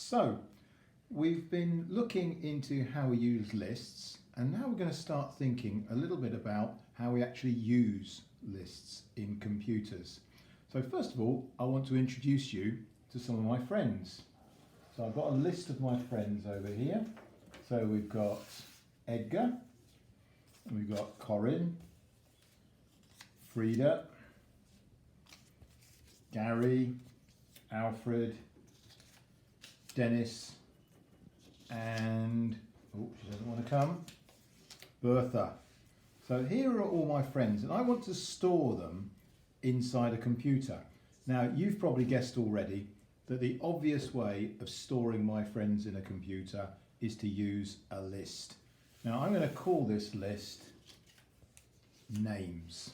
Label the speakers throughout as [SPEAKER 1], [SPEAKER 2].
[SPEAKER 1] So we've been looking into how we use lists, and now we're going to start thinking a little bit about how we actually use lists in computers. So first of all, I want to introduce you to some of my friends. So I've got a list of my friends over here. So we've got Edgar, and we've got Corinne, Frida, Gary, Alfred, Dennis, and, oh, she doesn't want to come, Bertha. So here are all my friends, and I want to store them inside a computer. Now, you've probably guessed already that the obvious way of storing my friends in a computer is to use a list. Now, I'm going to call this list names.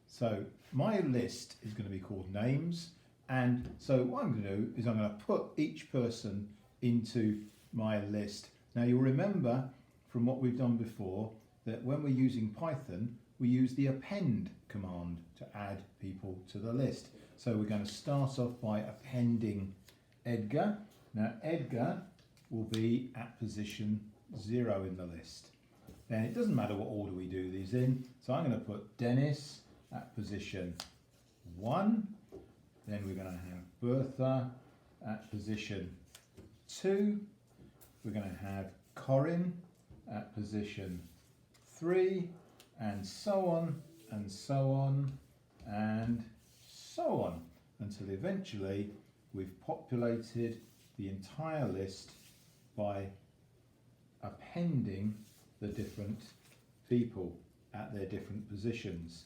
[SPEAKER 1] So my list is going to be called names. And so what I'm going to do is I'm going to put each person into my list. Now you'll remember from what we've done before that when we're using Python, we use the append command to add people to the list. So we're going to start off by appending Edgar. Now Edgar will be at position 0 in the list. Then it doesn't matter what order we do these in. So I'm going to put Dennis at position 1. Then we're going to have Bertha at position 2. We're going to have Corinne at position 3, and so on, and so on, and so on, until eventually we've populated the entire list by appending the different people at their different positions.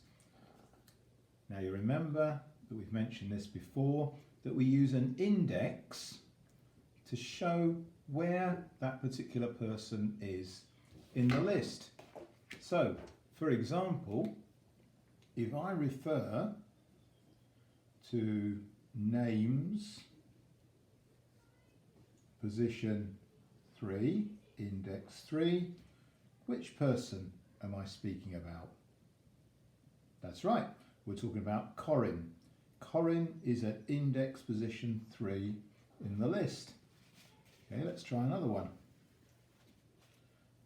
[SPEAKER 1] Now you remember that we've mentioned this before, that we use an index to show where that particular person is in the list. So, for example, if I refer to names, position 3, index 3, which person am I speaking about? That's right, we're talking about Corinne. Corinne is at index position 3 in the list. Okay, let's try another one.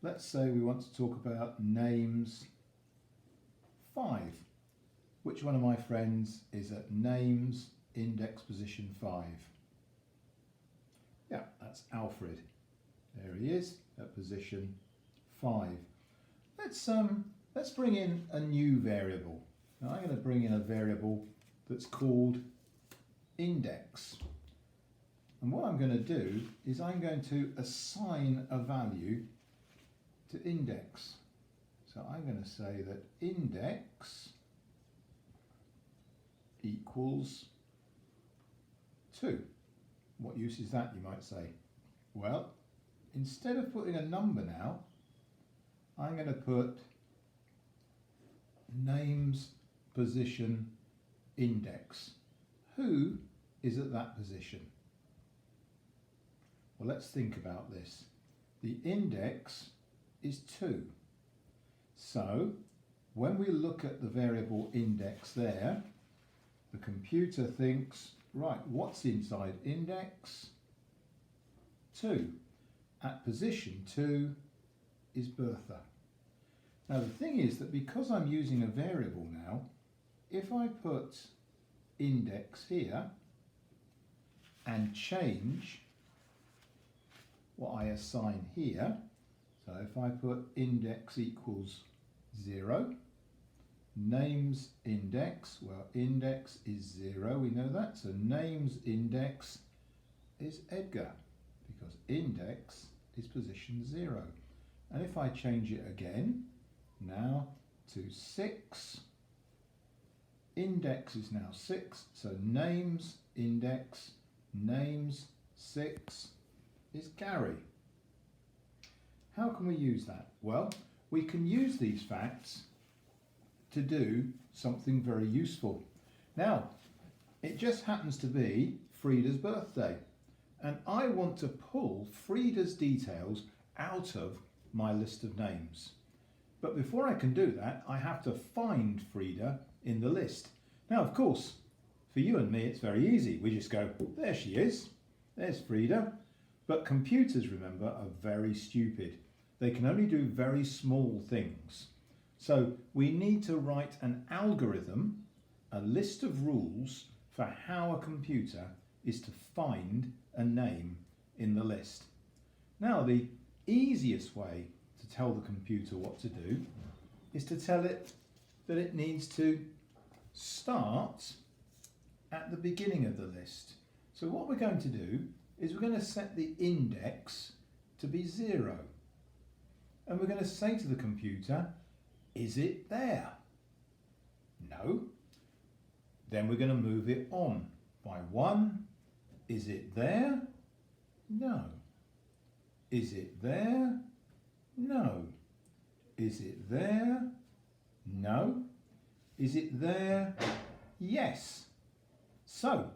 [SPEAKER 1] Let's say we want to talk about names 5. Which one of my friends is at names index position 5? Yeah, that's Alfred. There he is at position 5. Let's bring in a new variable. Now I'm going to bring in a variable that's called index. And what I'm going to do is I'm going to assign a value to index. So I'm going to say that index equals 2. What use is that, you might say? Well, instead of putting a number now, I'm going to put names position index. Who is at that position? Well, let's think about this. The index is 2. So when we look at the variable index there, the computer thinks, right, what's inside index? 2. At position 2 is Bertha. Now the thing is that because I'm using a variable now, if I put index here and change what I assign here, so if I put index equals 0, names index, well, index is 0, we know that, so names index is Edgar, because index is position 0. And if I change it again, now to 6, index is now 6, so names index, names 6 is Gary. How can we use that? Well, we can use these facts to do something very useful. Now, it just happens to be Frida's birthday, and I want to pull Frida's details out of my list of names. But before I can do that, I have to find Frida in the list. Now, of course, for you and me, it's very easy. We just go, there she is. There's Frida. But computers, remember, are very stupid. They can only do very small things. So we need to write an algorithm, a list of rules for how a computer is to find a name in the list. Now, the easiest way to tell the computer what to do is to tell it that it needs to start at the beginning of the list. So what we're going to do is we're going to set the index to be 0. And we're going to say to the computer, is it there? No. Then we're going to move it on by 1. Is it there? No. Is it there? No. Is it there? No. Is it there? Yes. So,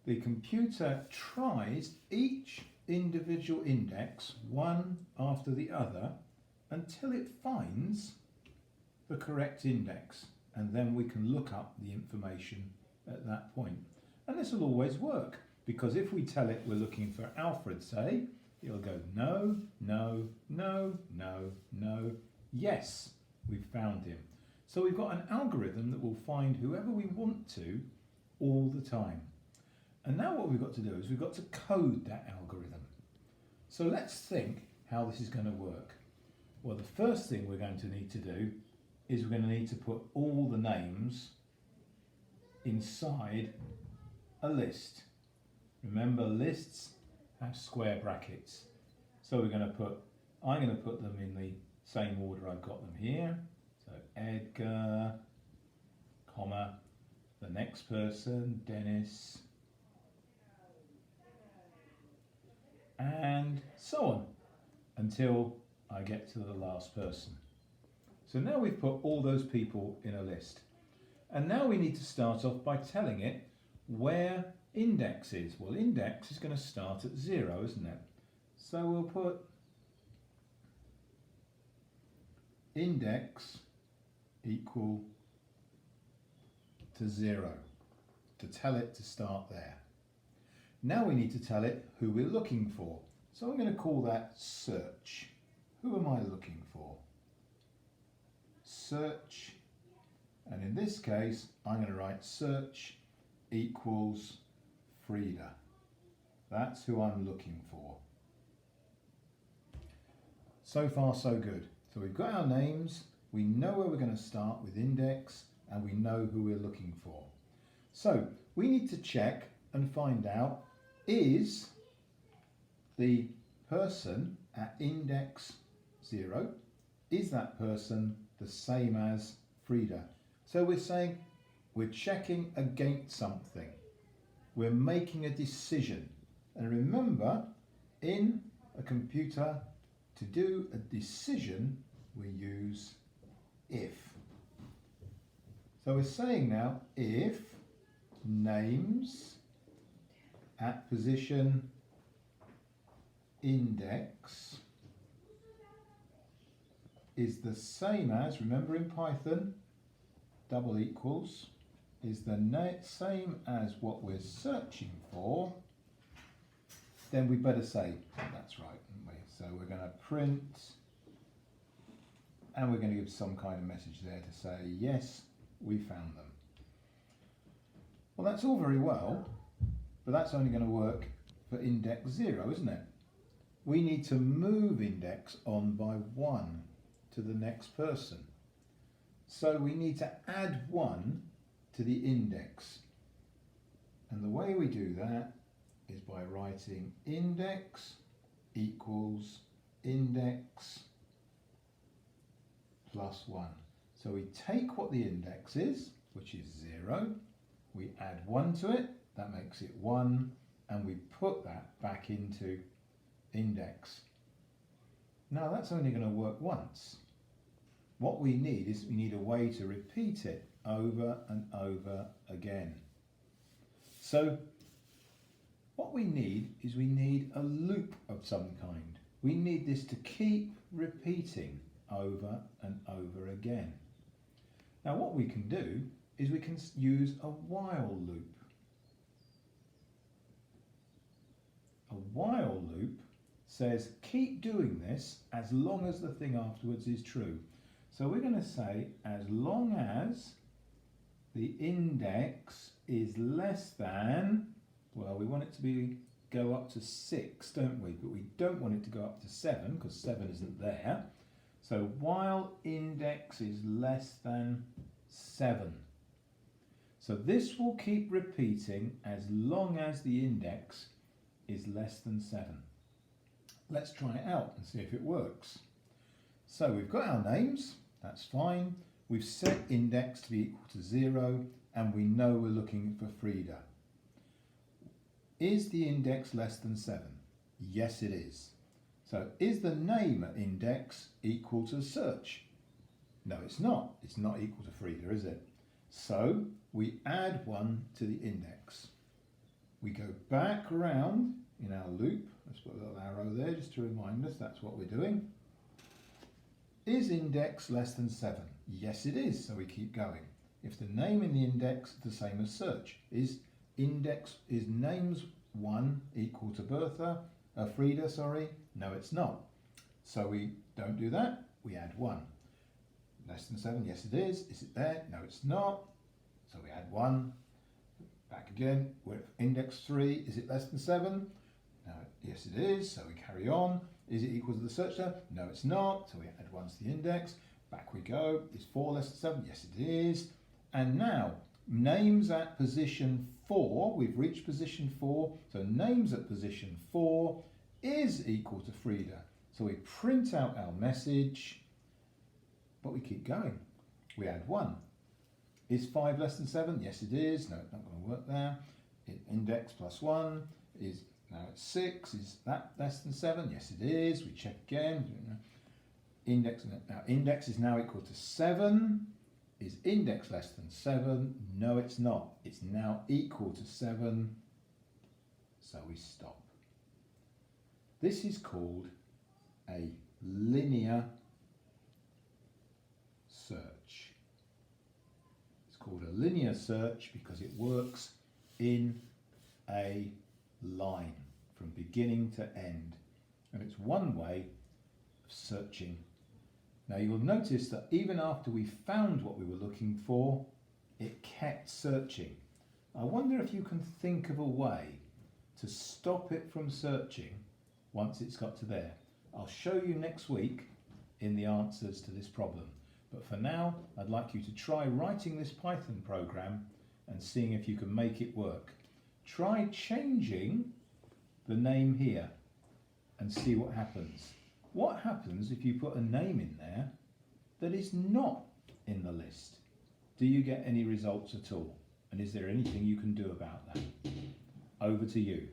[SPEAKER 1] the computer tries each individual index, one after the other, until it finds the correct index, and then we can look up the information at that point. And this will always work, because if we tell it we're looking for Alfred, say, it'll go no, no, no, no, no, yes, we've found him. So we've got an algorithm that will find whoever we want to all the time. And now what we've got to do is we've got to code that algorithm. So let's think how this is going to work. Well, the first thing we're going to need to do is we're going to need to put all the names inside a list. Remember, lists have square brackets. So I'm going to put them in the same order I've got them here. So Edgar, comma, the next person, Dennis, and so on until I get to the last person. So now we've put all those people in a list. And now we need to start off by telling it where index is. Well, index is going to start at 0, isn't it? So we'll put index equal to 0 to tell it to start there. Now we need to tell it who we're looking for. So I'm going to call that search. Who am I looking for? Search. And in this case, I'm going to write search equals Frida. That's who I'm looking for. So far, so good. So we've got our names, we know where we're going to start with index, and we know who we're looking for. So we need to check and find out, is the person at index 0, is that person the same as Frida? So we're saying we're checking against something. We're making a decision. And remember, in a computer, to do a decision, we use if. So we're saying now, if names at position index is the same as, remember in Python, double equals, is the same as what we're searching for, then we better say that's right, haven't we? So we're going to print, and we're going to give some kind of message there to say, yes, we found them. Well, that's all very well, but that's only going to work for index 0, isn't it? We need to move index on by 1 to the next person. So we need to add 1 to the index. And the way we do that is by writing index equals index plus 1. So we take what the index is, which is 0, we add 1 to it, that makes it 1, and we put that back into index. Now that's only going to work once. What we need is we need a way to repeat it over and over again. So what we need is we need a loop of some kind. We need this to keep repeating over and over again. Now what we can do is we can use a while loop. A while loop says keep doing this as long as the thing afterwards is true. So we're going to say as long as the index is less than, well, we want it to go up to 6, don't we? But we don't want it to go up to 7 because 7 isn't there. So while index is less than 7. So this will keep repeating as long as the index is less than 7. Let's try it out and see if it works. So we've got our names, that's fine. We've set index to be equal to 0 and we know we're looking for Frida. Is the index less than 7? Yes, it is. So is the name at index equal to search? No, it's not. It's not equal to Frida, is it? So we add 1 to the index. We go back around in our loop. Let's put a little arrow there just to remind us that's what we're doing. Is index less than 7? Yes, it is. So we keep going. If the name in the index is the same as search, is names 1 equal to Frida, sorry? No, it's not. So we don't do that. We add 1. Less than 7, yes it is. Is it there? No, it's not. So we add 1. Back again. We're at index 3. Is it less than 7? No, yes it is. So we carry on. Is it equal to the search term? No, it's not. So we add 1 to the index. Back we go. Is 4 less than 7? Yes, it is. And now, names at position 4. We've reached position 4. So names at position 4 is equal to Frida. So we print out our message, but we keep going. We add 1. Is 5 less than 7? Yes, it is. No, it's not going to work there. Index plus 1 is now it's 6. Is that less than 7? Yes, it is. We check again. Index is now equal to 7. Is index less than 7? No, it's not. It's now equal to 7. So we stop. This is called a linear search. It's called a linear search because it works in a line from beginning to end. And it's one way of searching. Now you'll notice that even after we found what we were looking for, it kept searching. I wonder if you can think of a way to stop it from searching once it's got to there. I'll show you next week in the answers to this problem. But for now, I'd like you to try writing this Python program and seeing if you can make it work. Try changing the name here and see what happens. What happens if you put a name in there that is not in the list? Do you get any results at all? And is there anything you can do about that? Over to you.